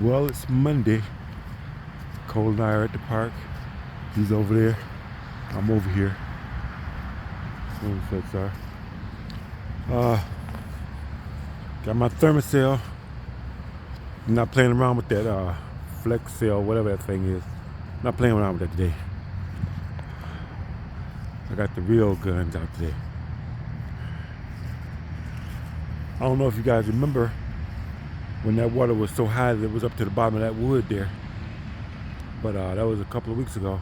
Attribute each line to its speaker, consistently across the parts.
Speaker 1: Well, it's Monday. Cole and I are at the park. He's over there. I'm over here. Sunsets are. Got my Thermacell. I'm not playing around with that Flex Cell, whatever that thing is. Not playing around with that today. I got the real guns out today. I don't know if you guys remember when that water was so high that it was up to the bottom of that wood there. But that was a couple of weeks ago.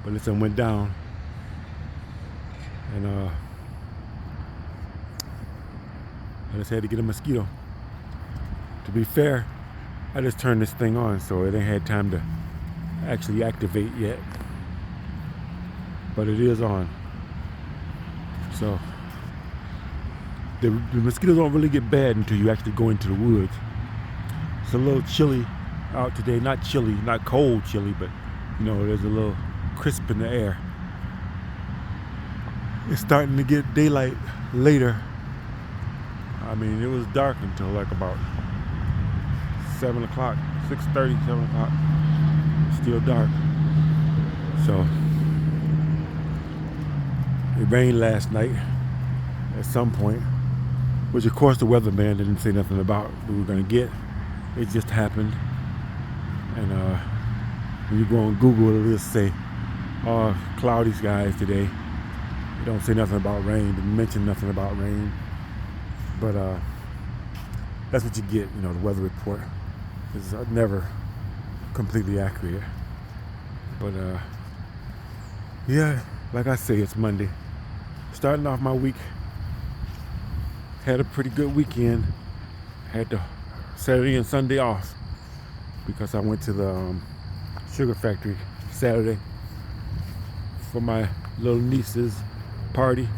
Speaker 1: But this one went down. And I just had to get a mosquito. To be fair, I just turned this thing on, so it ain't had time to actually activate yet. But it is on. So the mosquitoes don't really get bad until you actually go into the woods. It's a little chilly out today. Not chilly, not cold chilly, but you know, there's a little crisp in the air. It's starting to get daylight later. I mean, it was dark until like about 7 o'clock, 6:30, 7 o'clock. It's still dark. So it rained last night at some point, which of course the weatherman didn't say nothing about we were gonna get. It just happened. And when you go on Google, it'll just say, cloudy skies today. It don't say nothing about rain, didn't mention nothing about rain. But that's what you get, you know, the weather report is never completely accurate. But yeah, like I say, it's Monday. Starting off my week. Had a pretty good weekend. Had the Saturday and Sunday off because I went to the sugar factory Saturday for my little niece's party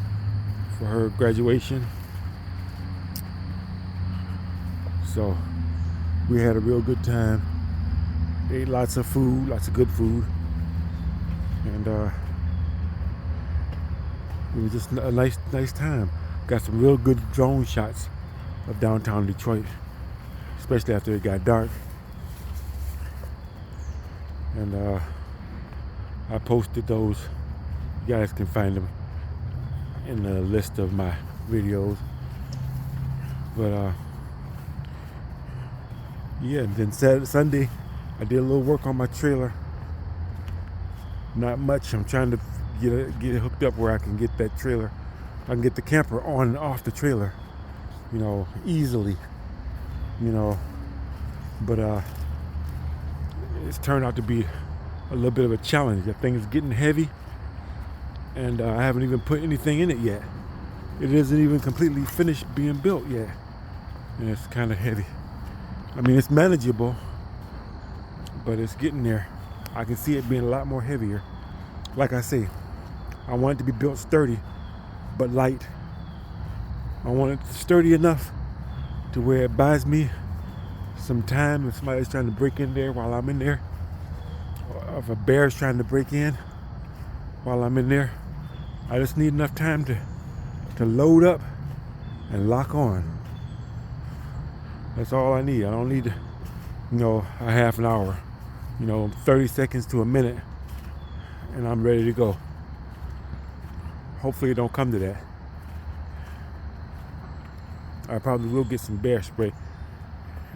Speaker 1: for her graduation. So we had a real good time. Ate lots of food, lots of good food. And it was just a nice time. Got some real good drone shots of downtown Detroit, especially after it got dark. And I posted those. You guys can find them in the list of my videos. But yeah, and then Sunday I did a little work on my trailer. Not much. I'm trying to get it hooked up where I can get that trailer. I can get the camper on and off the trailer, you know, easily, you know. But it's turned out to be a little bit of a challenge. That thing is getting heavy, and I haven't even put anything in it yet. It isn't even completely finished being built yet, and it's kind of heavy. I mean, it's manageable, but it's getting there. I can see it being a lot more heavier. Like I say, I want it to be built sturdy, but light. I want it sturdy enough to where it buys me some time if somebody's trying to break in there while I'm in there, or if a bear's trying to break in while I'm in there. I just need enough time to load up and lock on. That's all I need. I don't need, you know, a half an hour, you know, 30 seconds to a minute, and I'm ready to go. Hopefully it don't come to that. I probably will get some bear spray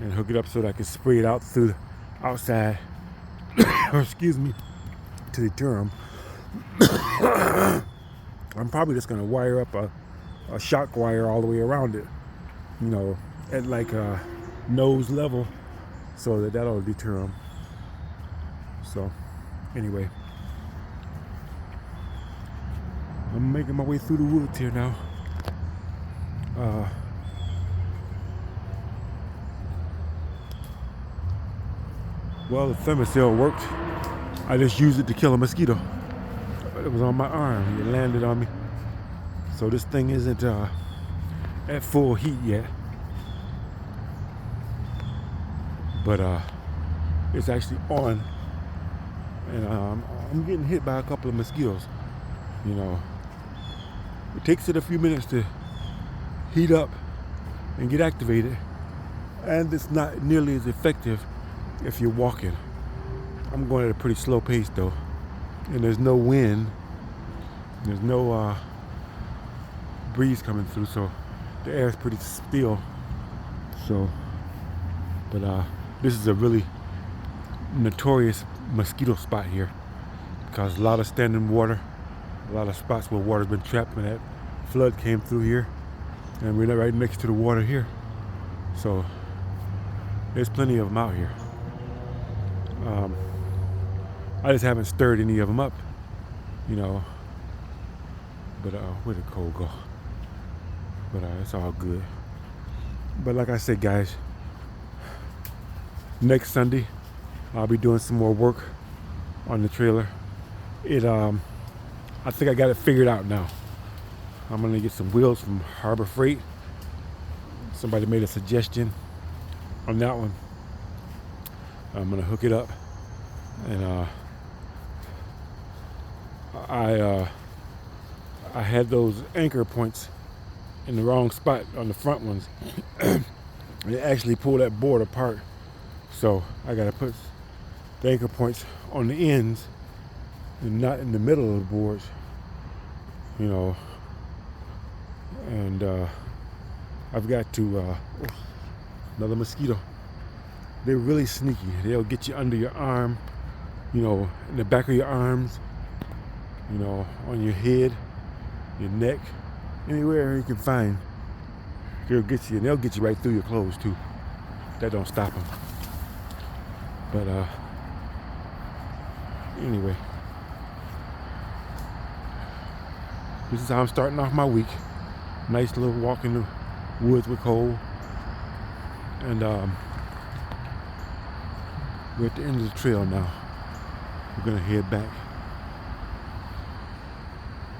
Speaker 1: and hook it up so that I can spray it out through the outside, or excuse me, to deter them. I'm probably just gonna wire up a shock wire all the way around it, you know, at like a nose level, so that'll deter them. So anyway, I'm making my way through the woods here now. Well, the Thermacell worked. I just used it to kill a mosquito. It was on my arm. It landed on me. So this thing isn't at full heat yet. But it's actually on. And I'm getting hit by a couple of mosquitoes. You know, it takes it a few minutes to heat up and get activated. and it's not nearly as effective if you're walking. I'm going at a pretty slow pace though, and there's no wind, there's no breeze coming through, so the air is pretty still. So, but this is a really notorious mosquito spot here because a lot of standing water, a lot of spots where water's been trapped when that flood came through here, and we're right next to the water here. So there's plenty of them out here. I just haven't stirred any of them up, you know. But where did Cole go? But it's all good. But like I said, guys, next Sunday I'll be doing some more work on the trailer. I think I got it figured out now. I'm gonna get some wheels from Harbor Freight. Somebody made a suggestion on that one. I'm gonna hook it up, and I had those anchor points in the wrong spot on the front ones. It actually pulled that board apart, so I gotta put the anchor points on the ends and not in the middle of the boards, you know. And I've got to another mosquito. They're really sneaky. They'll get you under your arm, you know, in the back of your arms, you know, on your head, your neck, anywhere you can find. They'll get you, and they'll get you right through your clothes too. That don't stop them. But anyway, this is how I'm starting off my week. Nice little walk in the woods with Cole, and we're at the end of the trail now. We're gonna head back.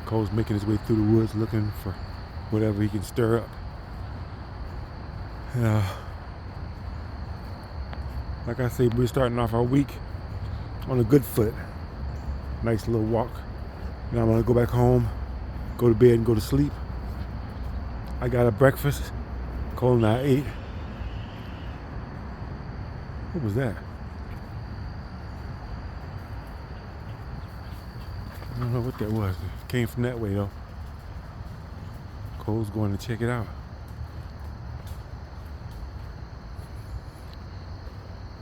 Speaker 1: Cole's making his way through the woods looking for whatever he can stir up. Like I say, we're starting off our week on a good foot. Nice little walk. Now I'm gonna go back home, go to bed and go to sleep. I got a breakfast. Cole and I ate. What was that? I don't know what that was. It came from that way though. Cole's going to check it out.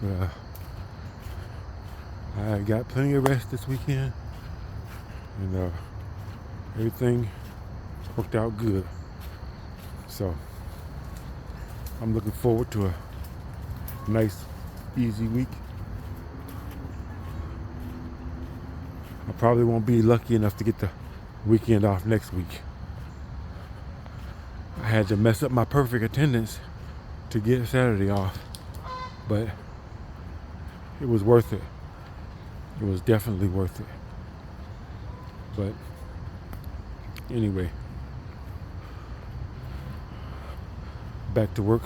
Speaker 1: But I got plenty of rest this weekend, and everything worked out good. So I'm looking forward to a nice, easy week. I probably won't be lucky enough to get the weekend off next week. I had to mess up my perfect attendance to get Saturday off, but it was worth it. It was definitely worth it. But anyway, back to work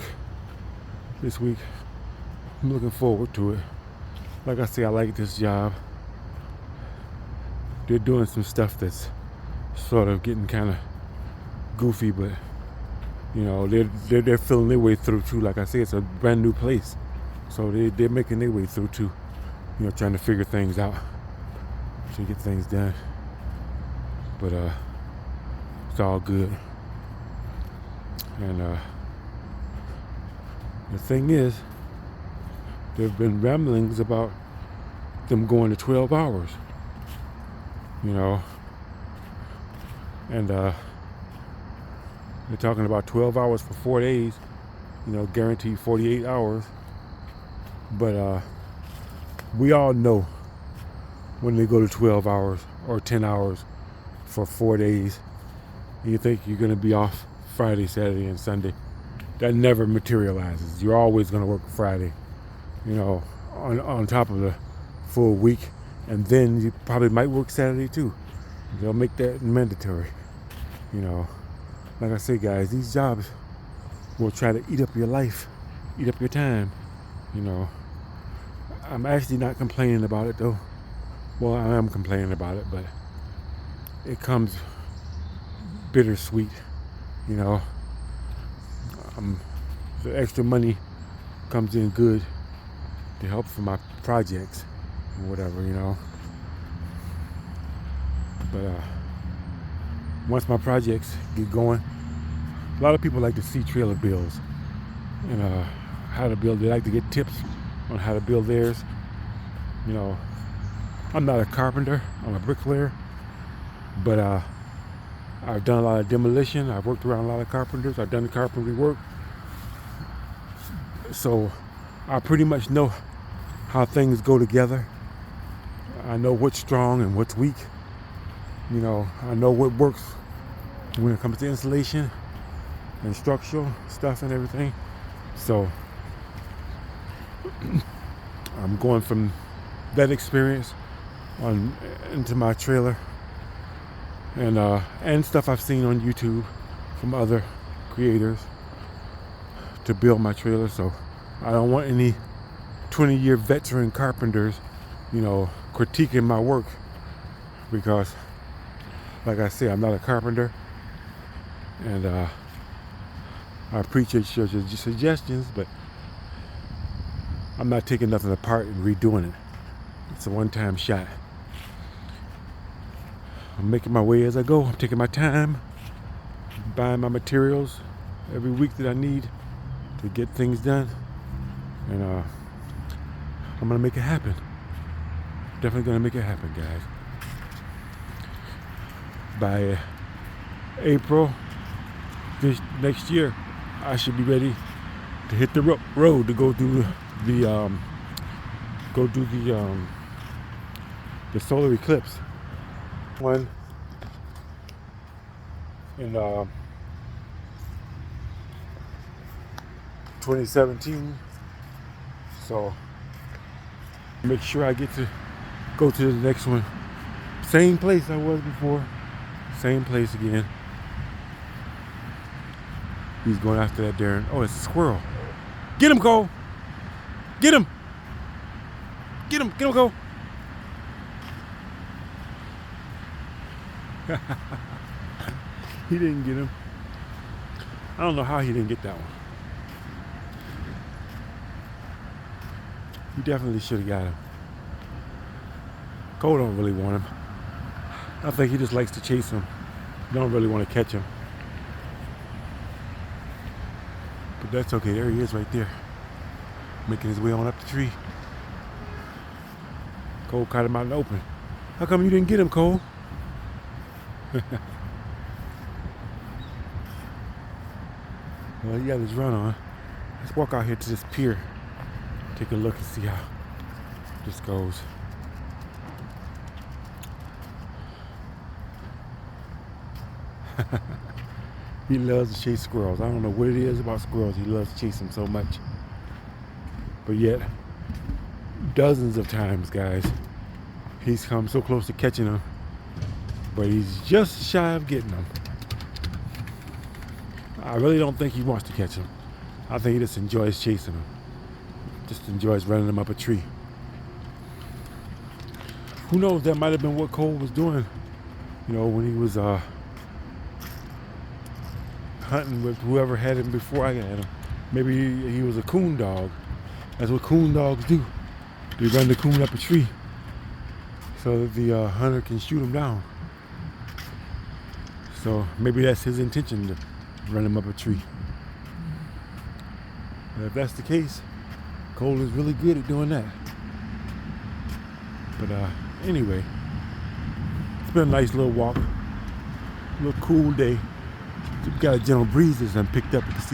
Speaker 1: this week. I'm looking forward to it. Like I say, I like this job. They're doing some stuff that's sort of getting kind of goofy, but you know, they're feeling their way through too. Like I say, it's a brand new place, so they're making their way through too. You know, trying to figure things out to get things done. But it's all good. And the thing is, there have been ramblings about them going to 12 hours. You know, and they're talking about 12 hours for 4 days, you know, guaranteed 48 hours. But we all know when they go to 12 hours or 10 hours for 4 days, you think you're going to be off Friday, Saturday, and Sunday. That never materializes. You're always going to work Friday, you know, on top of the full week. And then you probably might work Saturday too. They'll make that mandatory. You know, like I say, guys, these jobs will try to eat up your life, eat up your time. You know, I'm actually not complaining about it though. Well, I am complaining about it, but it comes bittersweet. You know, the extra money comes in good to help for my projects or whatever, you know. But once my projects get going, a lot of people like to see trailer builds and how to build. They like to get tips on how to build theirs. You know, I'm not a carpenter, I'm a bricklayer, but I've done a lot of demolition. I've worked around a lot of carpenters. I've done carpentry work. So I pretty much know how things go together. I know what's strong and what's weak. You know, I know what works when it comes to insulation and structural stuff and everything. So I'm going from that experience on into my trailer and stuff I've seen on YouTube from other creators to build my trailer. So I don't want any 20-year veteran carpenters, you know, critiquing my work, because like I say, I'm not a carpenter, and I appreciate your suggestions, but I'm not taking nothing apart and redoing it. It's a one-time shot. I'm making my way as I go. I'm taking my time, buying my materials every week that I need to get things done, and I'm gonna make it happen. Definitely gonna make it happen, guys. By April this next year, I should be ready to hit the road to go do the solar eclipse one in 2017. So make sure I get to go to the next one. Same place I was before, same place again. He's going after that Darren. Oh, it's a squirrel. Get him, Cole. Get him. Get him. Get him, Cole. He didn't get him. I don't know how he didn't get that one. He definitely should have got him. Cole don't really want him. I think he just likes to chase him. Don't really want to catch him. But that's okay. There he is right there, making his way on up the tree. Cole caught him out in the open. How come you didn't get him, Cole? Well, he got his run on. Let's walk out here to this pier. Take a look and see how this goes. He loves to chase squirrels. I don't know what it is about squirrels. He loves to chase them so much. But yet, dozens of times, guys, he's come so close to catching them, but he's just shy of getting them. I really don't think he wants to catch them. I think he just enjoys chasing them. Just enjoys running them up a tree. Who knows, that might have been what Cole was doing, you know, when he was hunting with whoever had him before I got him. Maybe he was a coon dog. That's what coon dogs do. They run the coon up a tree so that the hunter can shoot him down. So maybe that's his intention, to run him up a tree. And if that's the case, Cole is really good at doing that. But anyway, it's been a nice little walk, a little cool day. We've got a gentle breeze that's picked up. You can see